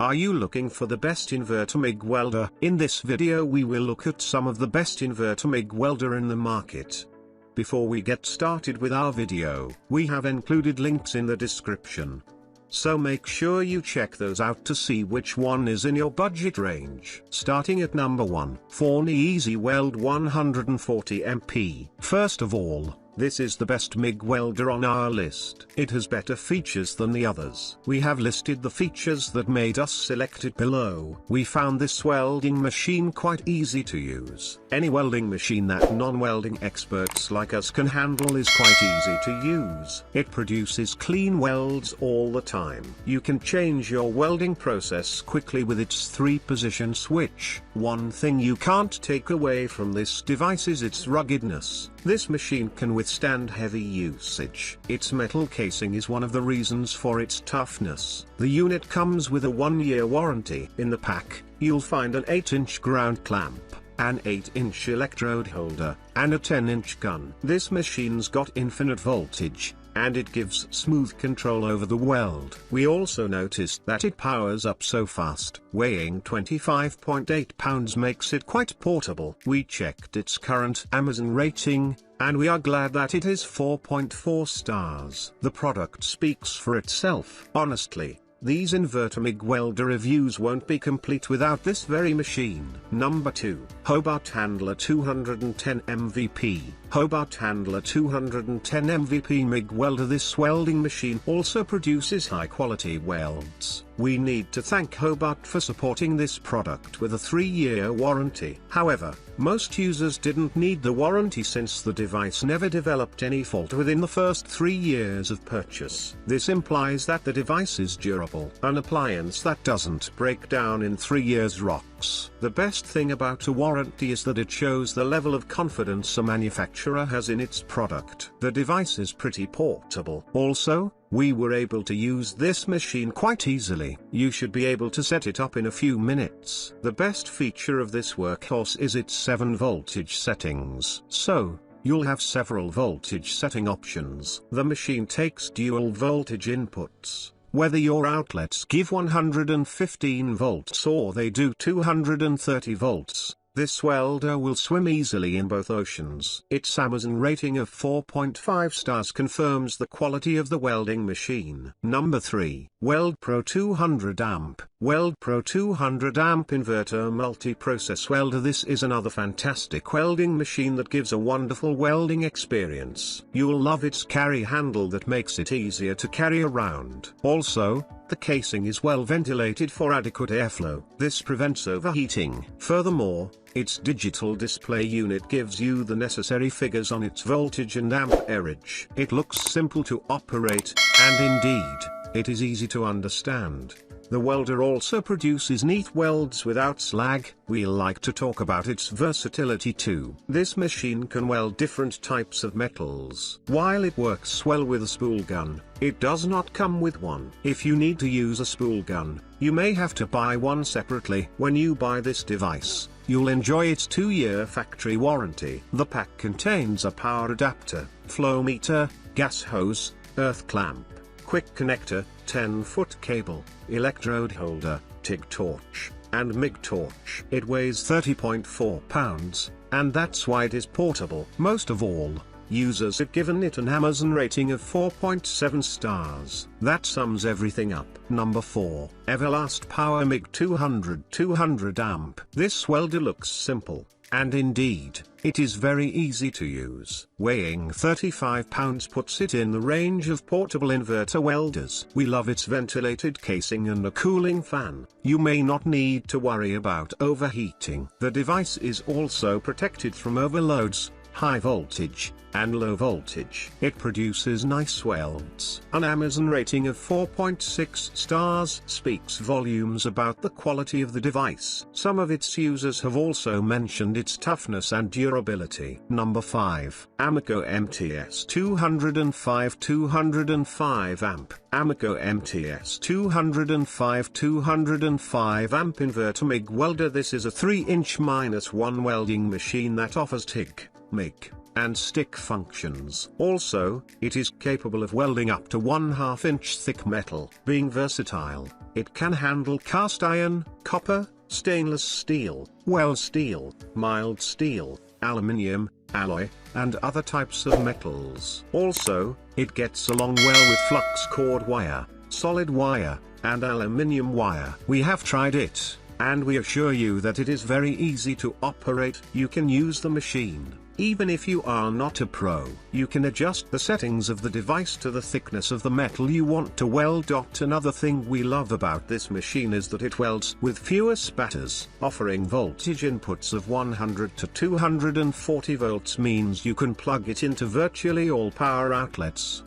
Are you looking for the best inverter MIG welder? In this video we will look at some of the best inverter MIG welder in the market. Before we get started with our video, we have included links in the description. So make sure you check those out to see which one is in your budget range. Starting at number 1, Forney Easy Weld 140 MP. First of all, this is the best MIG welder on our list. It has better features than the others. We have listed the features that made us select it below. We found this welding machine quite easy to use. Any welding machine that non-welding experts like us can handle is quite easy to use. It produces clean welds all the time. You can change your welding process quickly with its 3-position switch. One thing you can't take away from this device is its ruggedness. This machine can withstand heavy usage. Its metal casing is one of the reasons for its toughness. The unit comes with a 1-year warranty. In the pack, you'll find an 8-inch ground clamp, an 8-inch electrode holder, and a 10-inch gun. This machine's got infinite voltage, and it gives smooth control over the weld. We also noticed that it powers up so fast. Weighing 25.8 pounds makes it quite portable. We checked its current Amazon rating, and we are glad that it is 4.4 stars. The product speaks for itself. Honestly, these inverter MIG welder reviews won't be complete without this very machine. Number 2, Hobart Handler 210 MVP. Hobart Handler 210 MVP MIG welder. This welding machine also produces high-quality welds. We need to thank Hobart for supporting this product with a 3-year warranty. However, most users didn't need the warranty since the device never developed any fault within the first 3 years of purchase. This implies that the device is durable. An appliance that doesn't break down in 3 years rocks. The best thing about a warranty is that it shows the level of confidence a manufacturer has in its product. The device is pretty portable. Also, we were able to use this machine quite easily. You should be able to set it up in a few minutes. The best feature of this workhorse is its 7 voltage settings. So, you'll have several voltage setting options. The machine takes dual voltage inputs. Whether your outlets give 115 volts or they do 230 volts, this welder will swim easily in both oceans. Its Amazon rating of 4.5 stars confirms the quality of the welding machine. Number 3, Weldpro 200 amp. Weldpro 200 amp inverter multi-process welder. This is another fantastic welding machine that gives a wonderful welding experience. You'll love its carry handle that makes it easier to carry around. Also, the casing is well ventilated for adequate airflow. This prevents overheating. Furthermore, its digital display unit gives you the necessary figures on its voltage and amperage. It looks simple to operate, and indeed, it is easy to understand. The welder also produces neat welds without slag. We like to talk about its versatility too. This machine can weld different types of metals. While it works well with a spool gun, it does not come with one. If you need to use a spool gun, you may have to buy one separately. When you buy this device, you'll enjoy its 2-year factory warranty. The pack contains a power adapter, flow meter, gas hose, earth clamp, quick connector, 10-foot cable, electrode holder, TIG torch, and MIG torch. It weighs 30.4 pounds, and that's why it is portable. Most of all, users have given it an Amazon rating of 4.7 stars. That sums everything up. Number 4, Everlast PowerMIG 200 amp. This welder looks simple, and indeed, it is very easy to use. Weighing 35 pounds puts it in the range of portable inverter welders. We love its ventilated casing and a cooling fan. You may not need to worry about overheating. The device is also protected from overloads, high voltage, and low voltage. It produces nice welds. An Amazon rating of 4.6 stars speaks volumes about the quality of the device. Some of its users have also mentioned its toughness and durability. Number 5, Amico MTS-205 205 amp. Amico MTS-205 205 amp inverter MIG welder. This is a 3-inch -1 welding machine that offers TIG, MIG, and stick functions. Also, it is capable of welding up to 1/2 inch thick metal. Being versatile, It can handle cast iron, copper, stainless steel, well steel, mild steel, aluminium, alloy, and other types of metals. Also, it gets along well with flux cord wire, solid wire, and aluminium wire. We have tried it, and we assure you that it is very easy to operate. You can use the machine, even if you are not a pro. You can adjust the settings of the device to the thickness of the metal you want to weld. Another thing we love about this machine is that it welds with fewer spatters. Offering voltage inputs of 100 to 240 volts means you can plug it into virtually all power outlets.